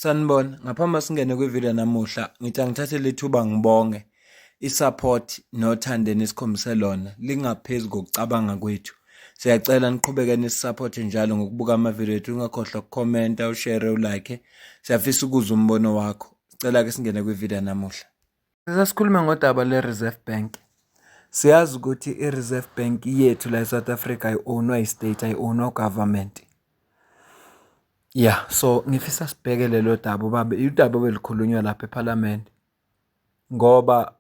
Sanibona, ngaphambi singene kwividiyo namuhla, ngithi angithathe lethuba ngibonge i-support nothando enikhombise lona lingaphezu kokucabanga kwethu. Siyacela niqhubeke nisiphote njalo ngokubuka amavidiyo ethu, ungakhohlwa ukukhomenta, ushare, ulike. Siyafisa ukuzwa umbono wakho. Sicela-ke singene kwividiyo namuhla. Sasikhuluma ngodaba le-Reserve Bank. Siyazi ukuthi i-Reserve Bank yethu la eSouth Africa ayi-ownwa i-state, ayi-ownwa government. Yeah, so ngifisa sibheke lelo daba ubaba, udaba obelikhulunywa lapha eParliament. Ngoba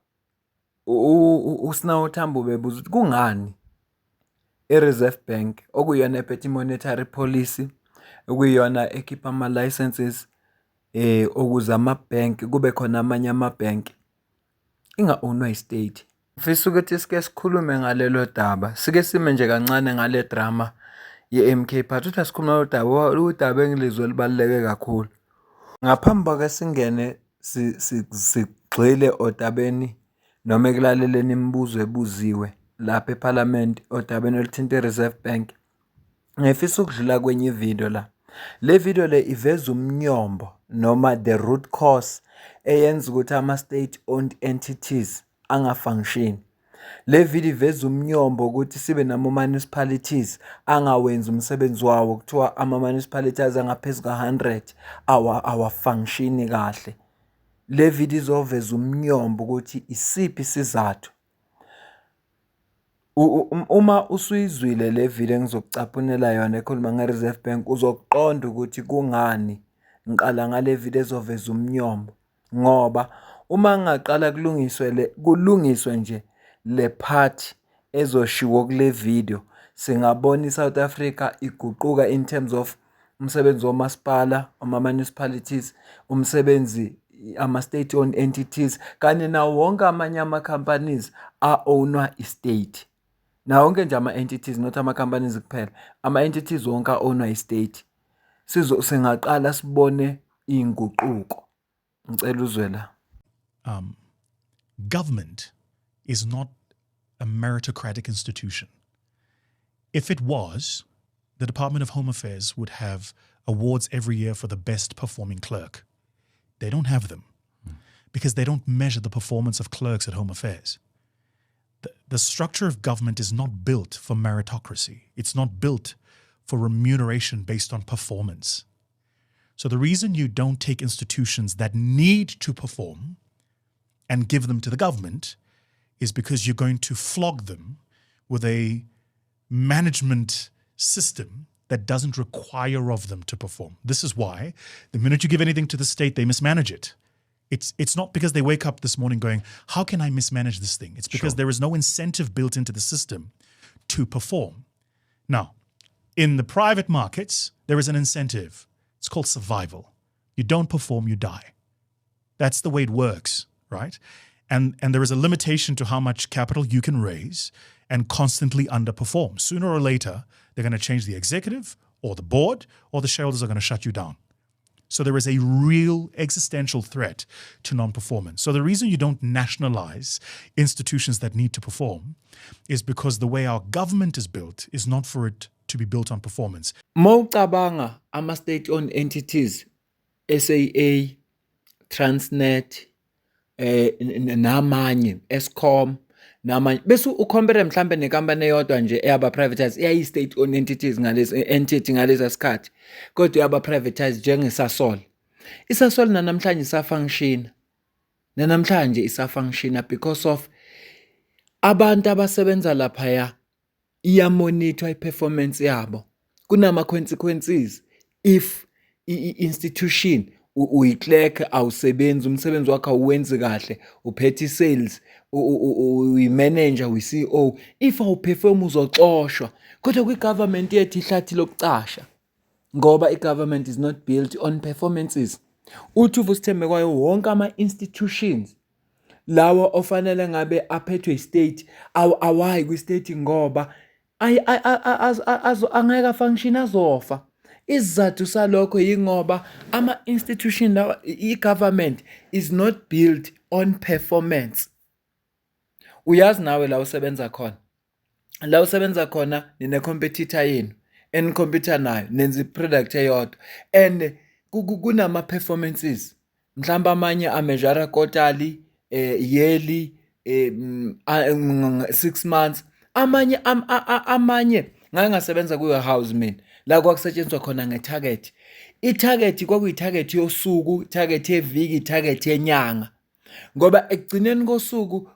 uSinawo Thambo bebuza ukuthi kungani i-Reserve Bank okuyiyona ephethe monetary policy, okuyiyona ekhipha ama-licenses ukuze amabhenki kube khona amanye amabhenki inga-ownwa i-state. Ngifisa ukuthi sike sikhulume ngalelo daba, sike sime nje kancane ngale drama ye-MK Party. Uthi asikhuluma udaba engilizwe libaluleke kakhulu. Ngaphambi kwake singene sigxile odabeni noma ekulaleleni imibuzo ebuziwe lapha eParliament odabeni oluthinta i-Reserve Bank. Ngifisa ukudlula kwenye ividiyo la. Le video le iveza umnyombo noma the root cause eyenza ukuthi ama-state owned entities angafunction. Le video iveza umnyombo ukuthi sibe nama-municipalities angawenzi umsebenzi wawo, kuthiwa ama-municipalities angaphezu ka-100 awafunctioni kahle. Le video izoveza umnyombo ukuthi isiphi isizathu. Uma usuyizwile le video engizokucaphunela yona ekhuluma nge-Reserve Bank, uzoqonda ukuthi kungani ngiqala ngale video ezoveza umnyombo. Ngoba uma ngingaqala kulungiswe nje le part ezoshiwo kule video, singabona iSouth Africa iguquka in terms of umsebenzi womasipala, ama-municipalities, umsebenzi ama-state owned entities kanye nawo wonke amanye ama-companies a-ownwa i-state. Nawo wonke nje ama-entities, not ama-companies kuphela, ama-entities wonke a-ownwa i-state. Singaqala sibone iy'nguquko. Ngicela uzwe la. Government is not a meritocratic institution. If it was, the Department of Home Affairs would have awards every year for the best performing clerk. They don't have them because they don't measure the performance of clerks at Home Affairs. The structure of government is not built for meritocracy. It's not built for remuneration based on performance. So the reason you don't take institutions that need to perform and give them to the government is because you're going to flog them with a management system that doesn't require of them to perform. This is why the minute you give anything to the state, they mismanage it. It's not because they wake up this morning going, how can I mismanage this thing? It's because there is no incentive built into the system to perform. Now, in the private markets, there is an incentive. It's called survival. You don't perform, you die. That's the way it works, right? And there is a limitation to how much capital you can raise and constantly underperform. Sooner or later, they're going to change the executive or the board, or the shareholders are going to shut you down. So there is a real existential threat to non-performance. So the reason you don't nationalize institutions that need to perform is because the way our government is built is not for it to be built on performance. Mawucabanga ama-state-owned entities, SAA, Transnet, namanye, Eskom, namanye. Bese ukhompare mhlambe nenkampani eyodwa nje eyaba privatize, eyayi-state-owned entities entity ngalesa sikhathi, kodwa yaba privatize njengeSasol. iSasol namhlanje isafunctiona. Namhlanje isafunctiona because of abantu abasebenza laphaya iyamonitor i-performance yabo. Kunama-consequences if i-institution uyiclerk awusebenzi, umsebenzi wakho awuwenzi kahle, uphethe i-sales, uyi-manager, uyi-CEO, if awuperform uzoxoshwa. Kodwa kwi-government yethu ihlathi lokucasha, ngoba i-government is not built on performances. Uthi uvusithembe kwayo wonke ama-institutions lawa ofanele ngabe aphethwe i-state awayi kwi-state ngoba angeke afunction, azofa. Isizathu salokho yingoba ama-institution lawa, i-government is not built on performance. Uyazi nawe la usebenza khona. La usebenza khona nine-competitor yenu, enikompyutha nayo, nenza i-product eyodwa. And kunama performances mhlawumbe amanye ameasure quarterly, yearly, 6 months. Amanye ngake ngasebenza ku-warehouse mina la kwakusetshenziswa khona nge-target. I-target kwakuyi-target yosuku, target yeviki, target yenyanga, ngoba ekugcineni kosuku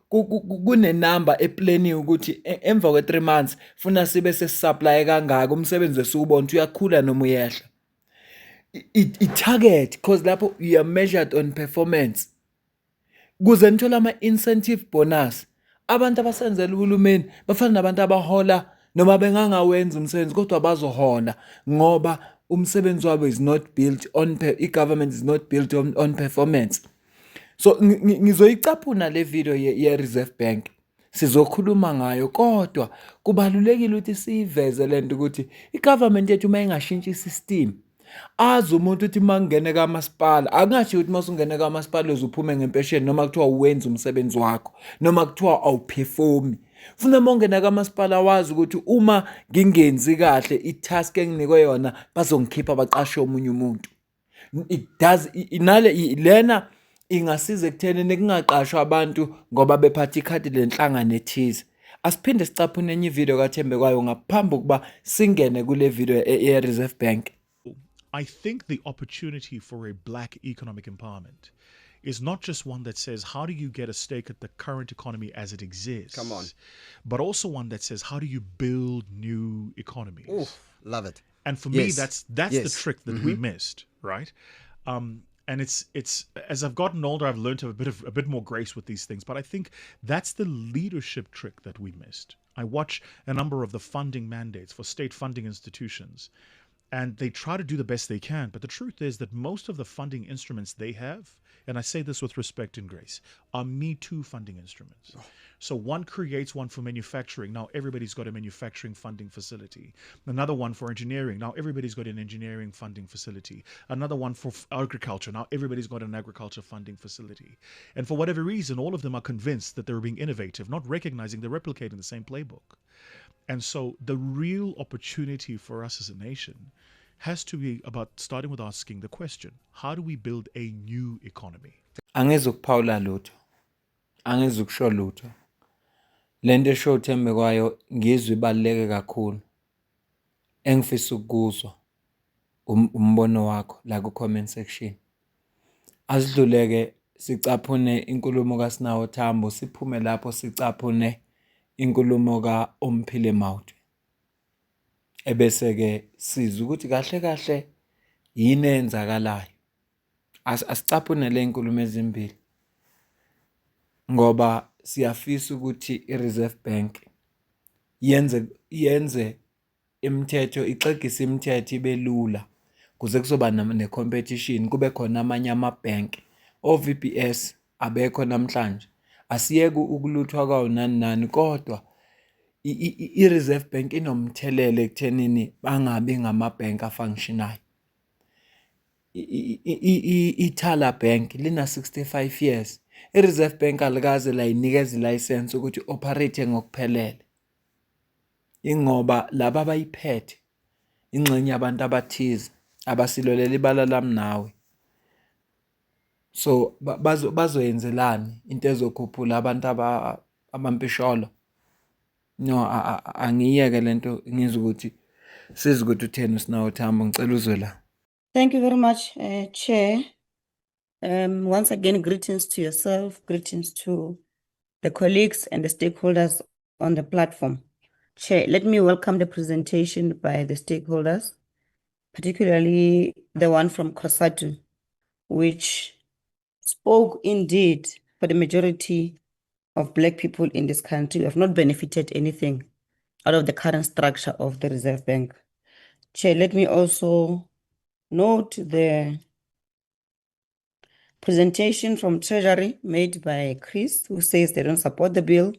kunenamba eplaniwe ukuthi emva kwe-3 months funa sibe sesisaplaye kangaka, umsebenzi esiwubona ukuthi uyakhula noma uyehla. I-target, because lapho you are measured on performance. Kuze nithola ama-incentive bonus. Abantu abasenzela uhulumeni bafana nabantu abahola noma bengangawenzi umsebenzi kodwa bazohola ngoba umsebenzi wabo is not built on i-government is not built on performance. So ngizoyicaphuna le video ye-Reserve Bank, sizokhuluma ngayo, kodwa kubalulekile ukuthi siyiveze lento ukuthi i-government yethu uma ingashintshi i-system, azi umuntu ukuthi uma ngene kamasipala, akungasho ukuthi uma usungene kamasipala uzuphume ngempesheni noma kuthiwa uwenza umsebenzi wakho noma kuthiwa awuperformi. Funa uma ungena kamasipala wazi ukuthi uma ngingenzi kahle i-task enginikwe yona bazongikhipha baqashe omunye umuntu. Lena ingasiza ekuthenini kungaqashwa abantu ngoba bephatha ikhadi lenhlangano ethize. Asiphinde sicaphune enye ivideo kaThembekwayo ngaphambi kokuba singene kule video ye-Reserve Bank. I think the opportunity for a black economic empowerment is not just one that says, how do you get a stake at the current economy as it exists? Come on. But also one that says, how do you build new economies? Ooh, love it. And for me, Yes. that's Yes. the trick that we missed, right? And it's as I've gotten older, I've learned to have a bit more grace with these things. But I think that's the leadership trick that we missed. I watch a number of the funding mandates for state funding institutions, and they try to do the best they can. But the truth is that most of the funding instruments they have, and I say this with respect and grace, are Me Too funding instruments. So one creates one for manufacturing. Now everybody's got a manufacturing funding facility. Another one for engineering. Now everybody's got an engineering funding facility. Another one for agriculture. Now everybody's got an agriculture funding facility. And for whatever reason, all of them are convinced that they're being innovative, not recognizing they're replicating the same playbook. And so the real opportunity for us as a nation has to be about starting with asking the question, how do we build a new economy? Angizukuphawula lutho, angizukusho lutho. Lento esho uThembekwayo ngizwe ibaluleke kakhulu. Engifisa ukuzwa umbono wakho la ku-comment section. Asidluleke sicaphune inkulumo kaSinawo Thambo, siphume lapho sicaphune inkulumo ka-Omphile Mawutwe. Ebese-ke sizwe ukuthi kahle kahle yini eyenzakalayo. Asicaphune le nkulumo ezimbili ngoba siyafisa ukuthi i-Reserve Bank yenze imithetho, ixegise imithetho ibe lula kuze kuzoba ne-competition, kube khona amanye amabhenki. O-VPS abekho namhlanje, asiyeke ukuluthwa kwawo nani nani, kodwa i-Reserve Bank inomthelelo ekuthenini bangabi ngamabhenki afunctionayo. I-Thala Bank lina 65 years. I-Reserve Bank alikaze layinikeza ilayisensi ukuthi operate ngokuphelele. Ingoba laba abayiphethe ingxenye yabantu abathize abasilolela ibala lami nawe. So bazoyenzelani into ezokhuphula abantu abampisholo? No, angiyeke lento ngizwe ukuthi sizwe ukuthi utheni uSinawo Thambo, ngicela uzwe la. Thank you very much, Chair. Once again, greetings to yourself, greetings to the colleagues and the stakeholders on the platform. Chair, let me welcome the presentation by the stakeholders, particularly the one from COSATU, which spoke indeed for the majority of Black people in this country who have not benefited anything out of the current structure of the Reserve Bank. Chair, let me also note the presentation from Treasury made by Chris, who says they don't support the bill.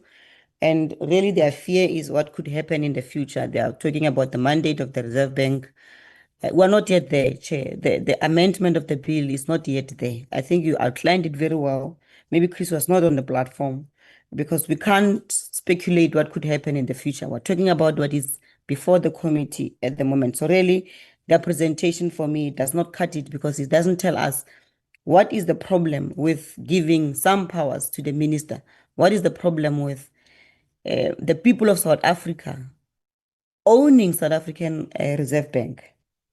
And really their fear is what could happen in the future. They are talking about the mandate of the Reserve Bank. We're not yet there, Chair. The amendment of the bill is not yet there. I think you outlined it very well. Maybe Chris was not on the platform because we can't speculate what could happen in the future. We're talking about what is before the committee at the moment. So really, their presentation for me does not cut it because it doesn't tell us what is the problem with giving some powers to the minister. What is the problem with the people of South Africa owning South African Reserve Bank?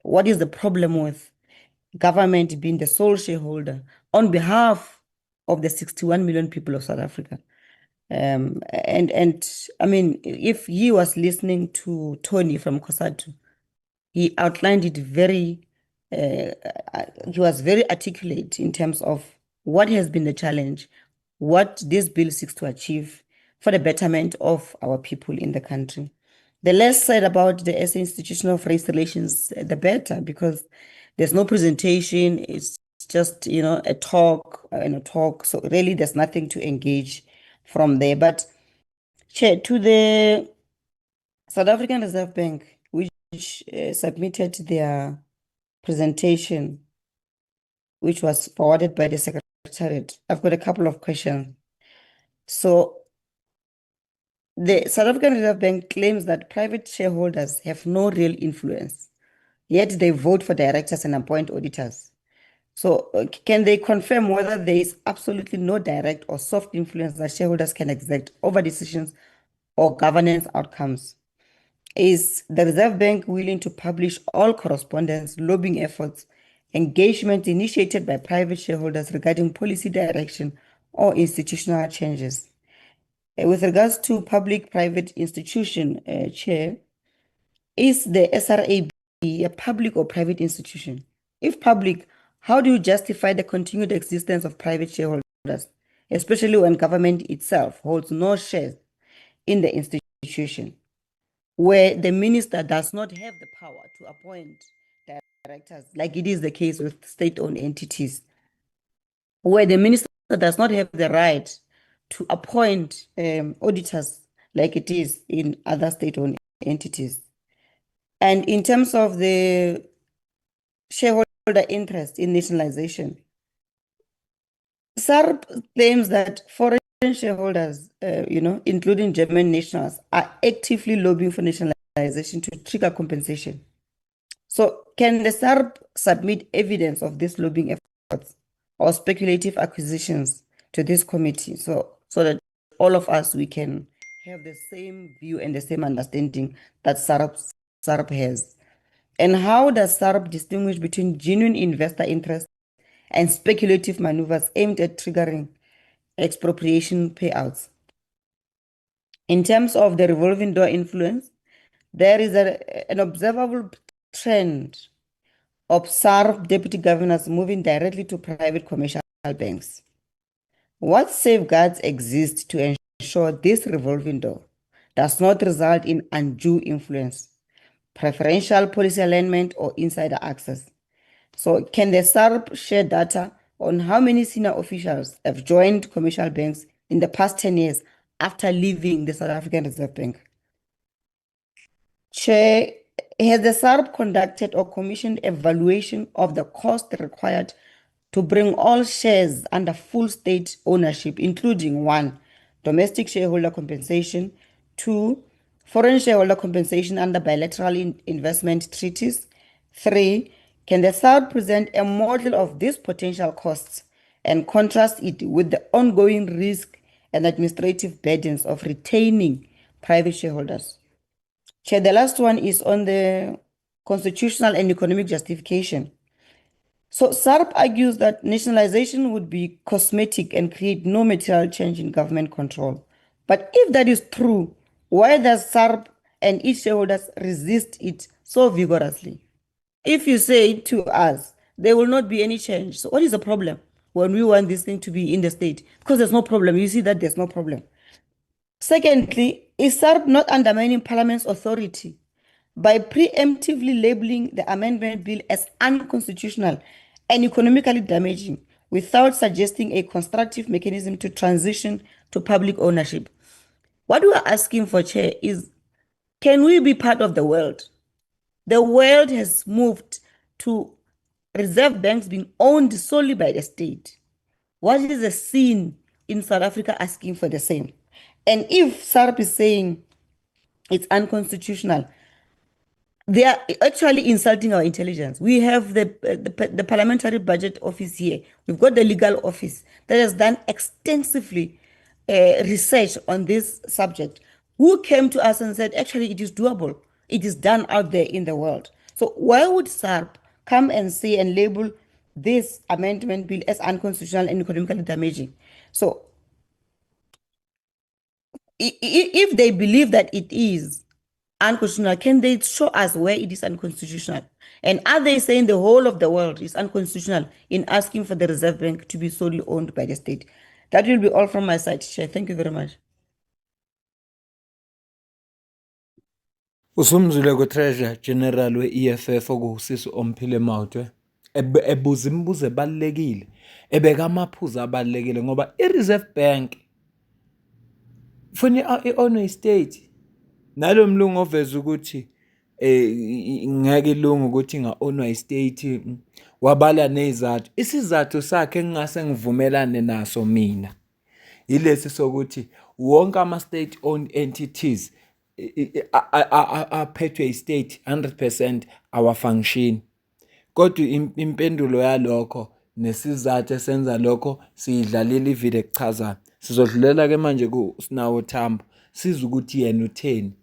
What is the problem with government being the sole shareholder on behalf of the 61 million people of South Africa? And I mean, if he was listening to Tony from COSATU, he outlined it very, he was very articulate in terms of what has been the challenge, what this bill seeks to achieve for the betterment of our people in the country. The less said about the SA Institution of Race Relations, the better, because there's no presentation. It's just, a talk and a talk. So really, there's nothing to engage from there. But Chair, to the South African Reserve Bank, which submitted their presentation, which was forwarded by the Secretariat, I've got a couple of questions. So the South African Reserve Bank claims that private shareholders have no real influence, yet they vote for directors and appoint auditors. So can they confirm whether there is absolutely no direct or soft influence that shareholders can exert over decisions or governance outcomes? Is the Reserve Bank willing to publish all correspondence, lobbying efforts, engagement initiated by private shareholders regarding policy direction or institutional changes? With regards to public-private institution, Chair, is the SRAB a public or private institution? If public, how do you justify the continued existence of private shareholders, especially when government itself holds no shares in the institution, where the minister does not have the power to appoint directors, like it is the case with state-owned entities, where the minister does not have the right to appoint auditors, like it is in other state-owned entities? And in terms of the shareholder interest in nationalization, SARP claims that foreign shareholders, including German nationals, are actively lobbying for nationalization to trigger compensation. So can the SARP submit evidence of these lobbying efforts or speculative acquisitions to this committee so that all of us, we can have the same view and the same understanding that SARP has? And how does SARP distinguish between genuine investor interest and speculative maneuvers aimed at triggering expropriation payouts? In terms of the revolving door influence, there is an observable trend of SARP deputy governors moving directly to private commercial banks. What safeguards exist to ensure this revolving door does not result in undue influence, preferential policy alignment, or insider access? So can the SARP share data on how many senior officials have joined commercial banks in the past 10 years after leaving the South African Reserve Bank? Chair, has the SARP conducted or commissioned evaluation of the cost required to bring all shares under full state ownership, including 1, domestic shareholder compensation, 2, foreign shareholder compensation under bilateral investment treaties, 3, can the SARP present a model of these potential costs and contrast it with the ongoing risk and administrative burdens of retaining private shareholders? Chair, the last one is on the constitutional and economic justification. So SARP argues that nationalization would be cosmetic and create no material change in government control. But if that is true, why does SARP and its shareholders resist it so vigorously? If you say to us, there will not be any change. So what is the problem when we want this thing to be in the state? Because there's no problem. You see that there's no problem. Secondly, is SARP not undermining Parliament's authority by preemptively labeling the amendment bill as unconstitutional and economically damaging without suggesting a constructive mechanism to transition to public ownership? What we are asking for, Chair, is can we be part of the world? The world has moved to reserve banks being owned solely by the state. What is the scene in South Africa asking for the same? And if SARP is saying it's unconstitutional, They are actually insulting our intelligence. We have the Parliamentary Budget Office here. We've got the legal office that has done extensively research on this subject, who came to us and said, actually, it is doable. It is done out there in the world. So why would SARP come and say and label this amendment bill as unconstitutional and economically damaging? So if they believe that it is unconstitutional, can they show us where it is unconstitutional? And are they saying the whole of the world is unconstitutional in asking for the Reserve Bank to be solely owned by the state? That will be all from my side, Chair. Thank you very much. Usumzule ku-Treasurer General we-EFF okuwusisi Omphile Mawutwe ebuza imibuzo ebalulekile, ebeka amaphuzu abalulekile ngoba i-Reserve Bank funa i-own state. Nalo mlungu oveza ukuthi ngeke ilungu ukuthi inga-ownwa i-state wabala nezizathu. Isizathu sakhe engingase ngivumelane naso mina yilesi sokuthi wonke ama-state owned entities aphethwe i-state 100% awafunction. Kodwa impendulo yalokho nesizathu esenza lokho siyidlalela ividiyo ekuchazayo. Sizodlulela-ke manje kuSinawo Thambo sizwe ukuthi yena utheni.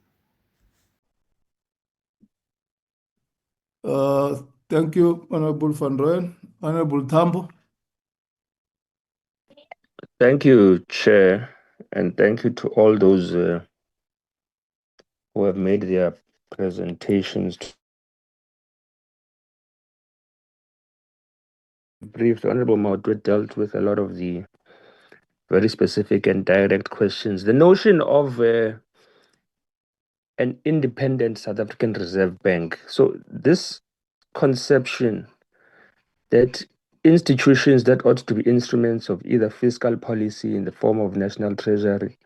Thank you, Honorable Van Rooyen. Honorable Thambo. Thank you, Chair, and thank you to all those who have made their presentations. Brief, the Honorable Mawutwe dealt with a lot of the very specific and direct questions. The notion of an independent South African Reserve Bank. So this conception that institutions that ought to be instruments of either fiscal policy in the form of national treasury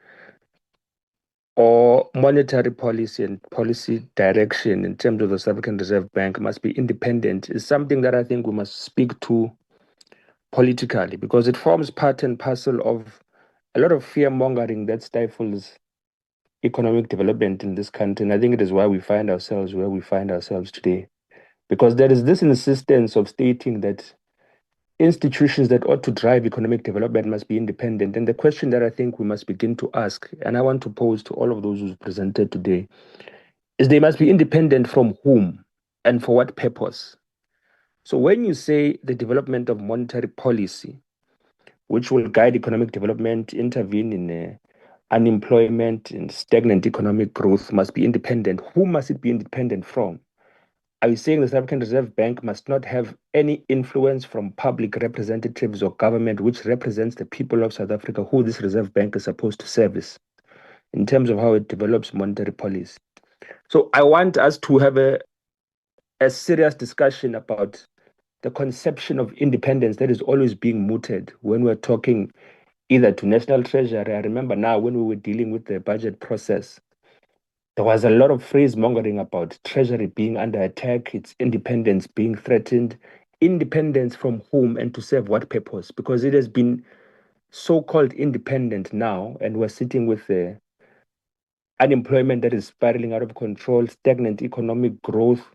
or monetary policy and policy direction in terms of the South African Reserve Bank must be independent is something that I think we must speak to politically, because it forms part and parcel of a lot of fear mongering that stifles economic development in this country. And I think it is why we find ourselves where we find ourselves today, because there is this insistence of stating that institutions that ought to drive economic development must be independent. And the question that I think we must begin to ask, and I want to pose to all of those who presented today, is they must be independent from whom and for what purpose? So when you say the development of monetary policy, which will guide economic development, intervene in unemployment and stagnant economic growth, must be independent, who must it be independent from? Are you saying the South African Reserve Bank must not have any influence from public representatives or government which represents the people of South Africa, who this Reserve Bank is supposed to service in terms of how it develops monetary policy? So I want us to have a serious discussion about the conception of independence that is always being mooted when we're talking either to National Treasury. I remember now when we were dealing with the budget process, there was a lot of phrase mongering about Treasury being under attack, its independence being threatened. Independence from whom and to serve what purpose? Because it has been so-called independent now, and we're sitting with the unemployment that is spiraling out of control, stagnant economic growth,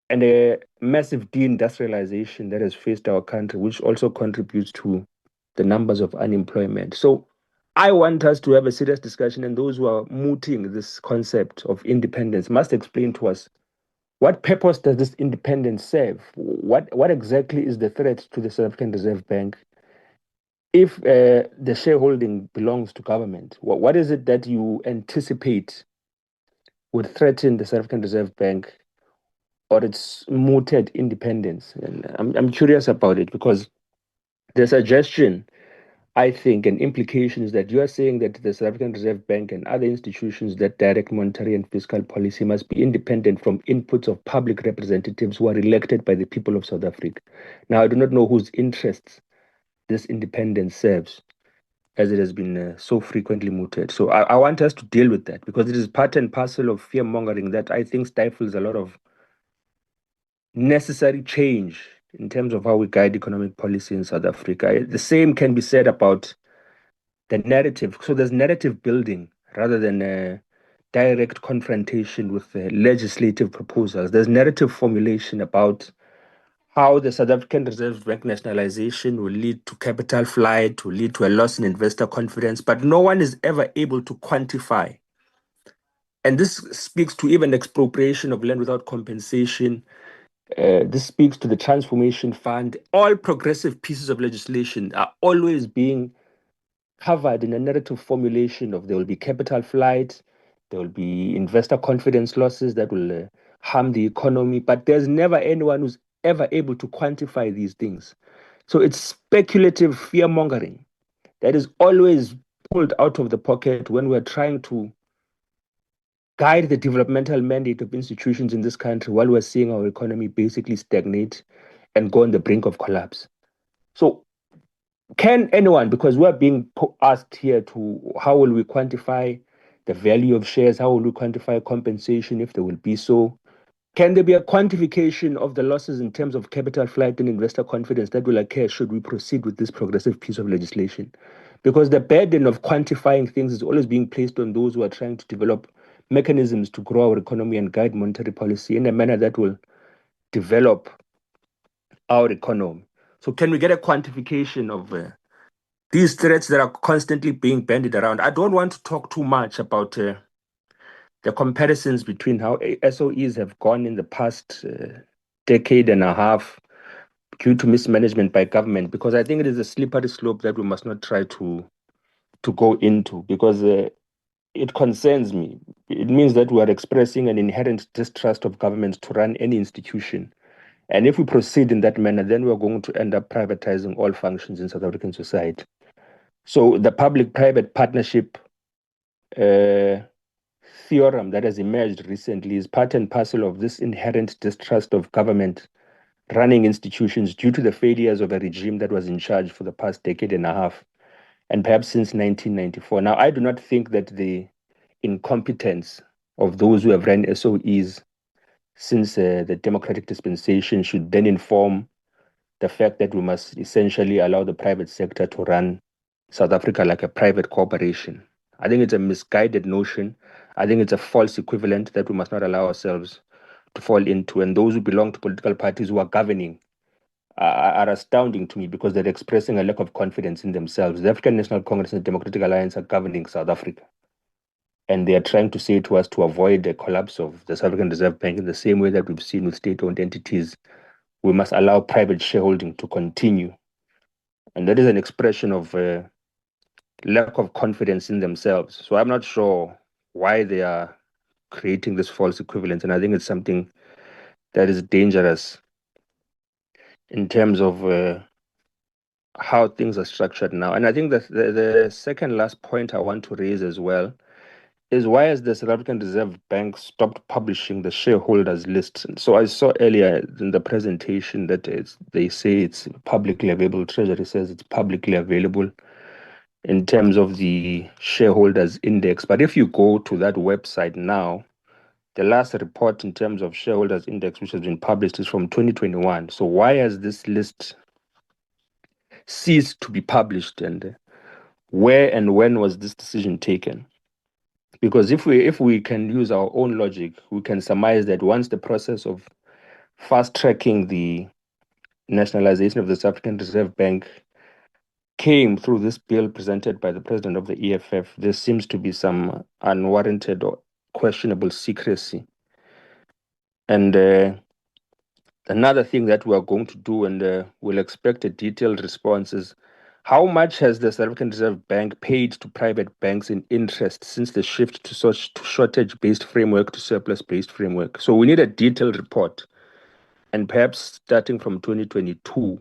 and a massive deindustrialization that has faced our country, which also contributes to the numbers of unemployment. So I want us to have a serious discussion, and those who are mooting this concept of independence must explain to us, what purpose does this independence serve? What exactly is the threat to the South African Reserve Bank if the shareholding belongs to government? What is it that you anticipate would threaten the South African Reserve Bank or its mooted independence? And I'm curious about it, because the suggestion, I think, an implication is that you are saying that the South African Reserve Bank and other institutions that direct monetary and fiscal policy must be independent from inputs of public representatives who are elected by the people of South Africa. Now, I do not know whose interests this independence serves, as it has been so frequently mooted. So I want us to deal with that, because it is part and parcel of fear mongering that I think stifles a lot of necessary change in terms of how we guide economic policy in South Africa. The same can be said about the narrative. So there's narrative building rather than direct confrontation with legislative proposals. There's narrative formulation about how the South African Reserve Bank nationalization will lead to capital flight, will lead to a loss in investor confidence, but no one is ever able to quantify. And this speaks to even expropriation of land without compensation. This speaks to the Transformation Fund. All progressive pieces of legislation are always being covered in a narrative formulation of there will be capital flight, there will be investor confidence losses that will harm the economy, but there's never anyone who's ever able to quantify these things. So it's speculative fear mongering that is always pulled out of the pocket when we're trying to guide the developmental mandate of institutions in this country while we're seeing our economy basically stagnate and go on the brink of collapse. So can anyone, because we're being asked here to how will we quantify the value of shares, how will we quantify compensation if there will be so? Can there be a quantification of the losses in terms of capital flight and investor confidence that will occur should we proceed with this progressive piece of legislation? Because the burden of quantifying things is always being placed on those who are trying to develop mechanisms to grow our economy and guide monetary policy in a manner that will develop our economy. So can we get a quantification of these threats that are constantly being bandied around? I don't want to talk too much about the comparisons between how SOEs have gone in the past decade and a half due to mismanagement by government, because I think it is a slippery slope that we must not try to go into, because it concerns me. It means that we are expressing an inherent distrust of governments to run any institution. And if we proceed in that manner, then we're going to end up privatizing all functions in South African society. So the public-private partnership theorem that has emerged recently is part and parcel of this inherent distrust of government running institutions due to the failures of a regime that was in charge for the past decade and a half, and perhaps since 1994. Now, I do not think that the incompetence of those who have run SOEs since the democratic dispensation should then inform the fact that we must essentially allow the private sector to run South Africa like a private corporation. I think it's a misguided notion. I think it's a false equivalent that we must not allow ourselves to fall into. And those who belong to political parties who are governing are astounding to me because they're expressing a lack of confidence in themselves. The African National Congress and the Democratic Alliance are governing South Africa. And they are trying to say to us to avoid the collapse of the South African Reserve Bank in the same way that we've seen with state-owned entities. We must allow private shareholding to continue. And that is an expression of lack of confidence in themselves. So I'm not sure why they are creating this false equivalence. And I think it's something that is dangerous in terms of how things are structured now. And I think that the second last point I want to raise as well is why has the South African Reserve Bank stopped publishing the shareholders list? So I saw earlier in the presentation that they say it's publicly available. Treasury says it's publicly available in terms of the shareholders index. But if you go to that website now, the last report in terms of shareholders index, which has been published, is from 2021. So why has this list ceased to be published, and where and when was this decision taken? Because if we can use our own logic, we can surmise that once the process of fast-tracking the nationalization of the South African Reserve Bank came through this bill presented by the president of the EFF, there seems to be some unwarranted or questionable secrecy. And another thing that we are going to do, and we'll expect a detailed response, is how much has the South African Reserve Bank paid to private banks in interest since the shift to shortage-based framework to surplus-based framework? So we need a detailed report, and perhaps starting from 2022,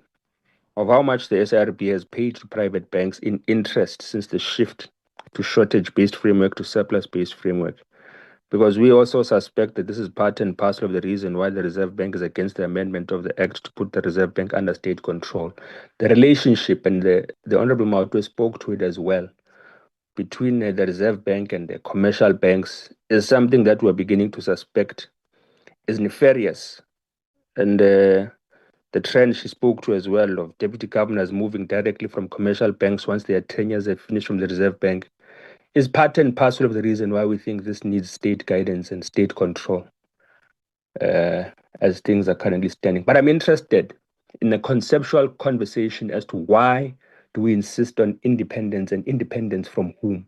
of how much the SRB has paid to private banks in interest since the shift to shortage-based framework to surplus-based framework. Because we also suspect that this is part and parcel of the reason why the Reserve Bank is against the amendment of the Act to put the Reserve Bank under state control. The relationship, and the Honorable Maotwe spoke to it as well, between the Reserve Bank and the commercial banks is something that we're beginning to suspect is nefarious. And the trend she spoke to as well of deputy governors moving directly from commercial banks once their tenures have finished from the Reserve Bank is part and parcel of the reason why we think this needs state guidance and state control as things are currently standing. But I'm interested in a conceptual conversation as to why do we insist on independence, and independence from whom,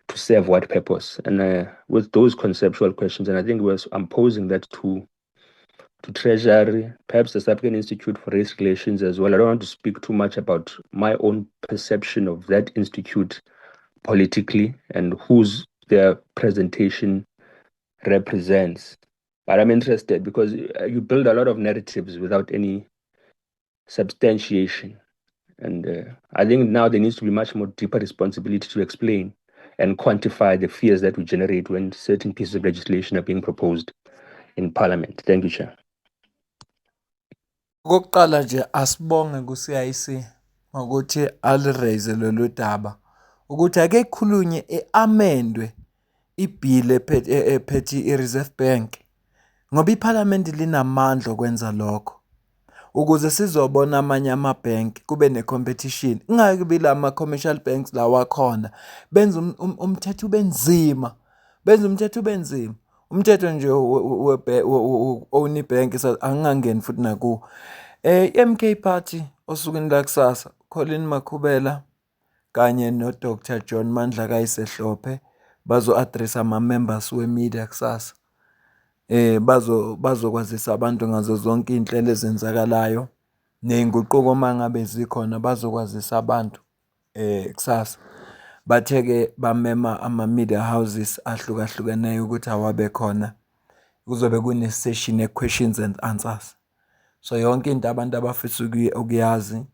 to serve what purpose? And with those conceptual questions, and I think I'm posing that to Treasury, perhaps the South African Institute for Race Relations as well. I don't want to speak too much about my own perception of that institute politically and whose their presentation represents. But I'm interested because you build a lot of narratives without any substantiation. And I think now there needs to be much more deeper responsibility to explain and quantify the fears that we generate when certain pieces of legislation are being proposed in Parliament. Thank you, Chair. Okokuqala nje asibonge ku-CIC ngokuthi aliraise lolu daba ukuthi ake kukhulunywe amendwe ibill ephethe i-Reserve Bank ngoba iPhalamende linamandla okwenza lokho ukuze sizobona amanye amabhenki kube ne-competition. Ingake lama-commercial banks lawa khona benza umthetho ube nzima, umthetho nje own ibhenki angingangeni futhi nakuwo. I-MK Party osukwini lakusasa Colin Makhubela kanye no-Dr. John Mandla Kayisehlophe bazo-address ama-members we-media kusasa. Bazokwazisa abantu ngazo zonke iy'nhlelo ezenzakalayo ney'nguquko uma ngabe zikhona bazokwazisa abantu kusasa. Bathe-ke bamema ama-media houses ahlukahlukeneyo ukuthi awabe khona. Kuzobe kune-session ye-questions and answers. So yonke into abantu abafisa ukuyazi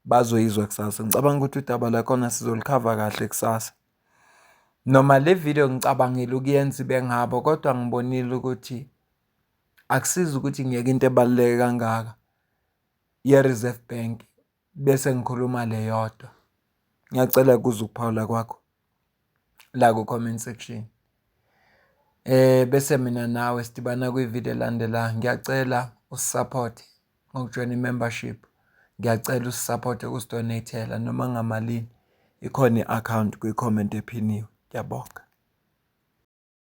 bazoyizwa kusasa. Ngicabanga ukuthi udaba lakhona sizolikhava kahle kusasa. Noma le video ngicabangile ukuyenza ibe ngabo kodwa ngibonile ukuthi akusizi ukuthi ngiyeke into ebaluleke kangaka ye-Reserve Bank bese ngikhuluma le yodwa. Ngiyacela kuze ukuphawula kwakho la ku-comment section. Bese mina nawe sidibana kwi-video elandelayo. Ngiyacela usisupport ngokujoina i-membership. Ngiyacela usisupport usidonatela noma ngamalini. Ikhona i-account kwi-comment ephiniwe. Ngiyabonga.